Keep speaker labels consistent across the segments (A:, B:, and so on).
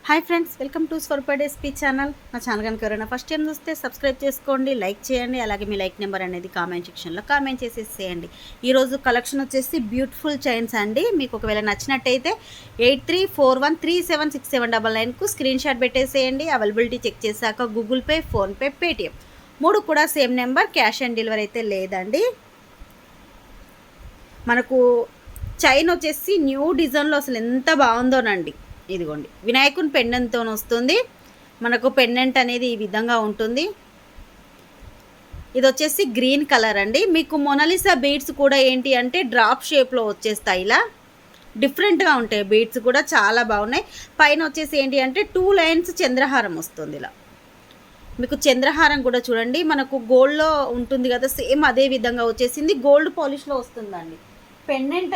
A: Hi friends, welcome to Swaroopa డేస్పీ channel. నా channel కనుక ఎవరైనా ఫస్ట్ టైం చూస్తే సబ్స్క్రైబ్ చేసుకోండి, లైక్ చేయండి. అలాగే మీ లైక్ నెంబర్ అనేది కామెంట్ సెక్షన్లో కామెంట్ చేసేసేయండి. ఈరోజు కలెక్షన్ వచ్చేసి బ్యూటిఫుల్ చైన్స్ అండి. మీకు ఒకవేళ నచ్చినట్టయితే 8341376799కు స్క్రీన్ షాట్ పెట్టేసేయండి. అవైలబిలిటీ చెక్ చేశాక గూగుల్ పే, ఫోన్పే, పేటిఎం 3 కూడా same number. Cash on delivery అయితే లేదండి. మనకు చైన్ వచ్చేసి న్యూ డిజైన్లో అసలు ఎంత బాగుందోనండి. ఇదిగోండి, వినాయకుని పెండెంట్తో వస్తుంది. మనకు పెండెంట్ అనేది ఈ విధంగా ఉంటుంది. ఇది వచ్చేసి గ్రీన్ కలర్ అండి. మీకు మొనాలిసా బీడ్స్ కూడా ఏంటి అంటే డ్రాప్ షేప్లో వచ్చేస్తాయి. ఇలా డిఫరెంట్గా ఉంటాయి. బీడ్స్ కూడా చాలా బాగున్నాయి. పైన వచ్చేసి ఏంటి అంటే 2 లైన్స్ చంద్రహారం వస్తుంది. ఇలా మీకు చంద్రహారం కూడా చూడండి, మనకు గోల్డ్లో ఉంటుంది కదా, సేమ్ అదే విధంగా వచ్చేసింది. గోల్డ్ పాలిష్లో వస్తుందండి. పెండెంట్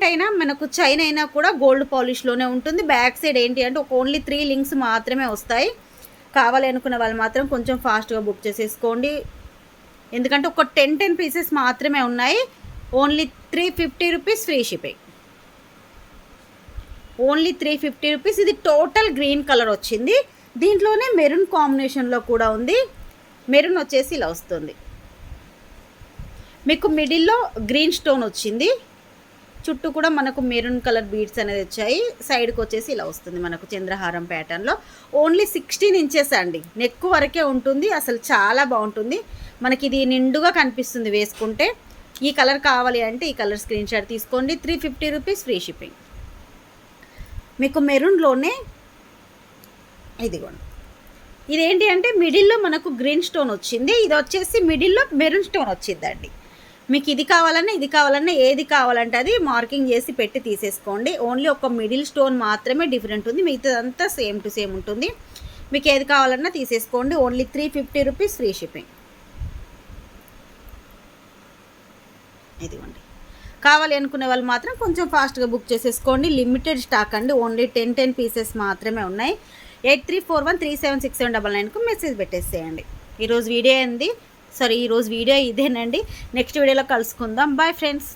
A: అయినా మనకు చైన్ అయినా కూడా గోల్డ్ పాలిష్లోనే ఉంటుంది. బ్యాక్ సైడ్ ఏంటి అంటే ఓన్లీ 3 లింక్స్ మాత్రమే వస్తాయి. కావాలి అనుకున్న వాళ్ళు మాత్రం కొంచెం ఫాస్ట్గా బుక్ చేసేసుకోండి. ఎందుకంటే ఒక 10 పీసెస్ మాత్రమే ఉన్నాయి. Only 350 rupees free shipping. Only 350 rupees. ఇది టోటల్ గ్రీన్ కలర్ వచ్చింది. దీంట్లోనే మెరూన్ కాంబినేషన్లో కూడా ఉంది. మెరూన్ వచ్చేసి ఇలా వస్తుంది. మీకు మిడిల్లో గ్రీన్ స్టోన్ వచ్చింది. చుట్టూ కూడా మనకు మెరూన్ కలర్ బీడ్స్ అనేది వచ్చాయి. సైడ్కి వచ్చేసి ఇలా వస్తుంది మనకు చంద్రహారం ప్యాటర్న్లో. ఓన్లీ 16 ఇంచెస్ అండి. నెక్ వరకే ఉంటుంది. అసలు చాలా బాగుంటుంది. మనకి ఇది నిండుగా కనిపిస్తుంది వేసుకుంటే. ఈ కలర్ కావాలి అంటే ఈ కలర్ స్క్రీన్ షాట్ తీసుకోండి. 350 రూపీస్ ఫ్రీ షిప్పింగ్. మీకు మెరూన్లోనే ఇదిగోండి. ఇదేంటి అంటే మిడిల్లో మనకు గ్రీన్ స్టోన్ వచ్చింది. ఇది వచ్చేసి మిడిల్లో మెరూన్ స్టోన్ వచ్చిందండి. మీకు ఇది కావాలన్నా ఏది కావాలంటే అది మార్కింగ్ చేసి పెట్టి తీసేసుకోండి. ఓన్లీ ఒక మిడిల్ స్టోన్ మాత్రమే డిఫరెంట్ ఉంది. మిగతాదంతా సేమ్ టు సేమ్ ఉంటుంది. మీకు ఏది కావాలన్నా తీసేసుకోండి. Only 350 rupees free shipping. ఇదిగోండి, కావాలి అనుకునే వాళ్ళు మాత్రం కొంచెం ఫాస్ట్గా బుక్ చేసేసుకోండి. లిమిటెడ్ స్టాక్ అండి. ఓన్లీ 10 పీసెస్ మాత్రమే ఉన్నాయి. 8341376799కు మెసేజ్ పెట్టేసేయండి. ఈరోజు వీడియో ఇదేనండి. నెక్స్ట్ వీడియోలో కలుసుకుందాం. Bye friends.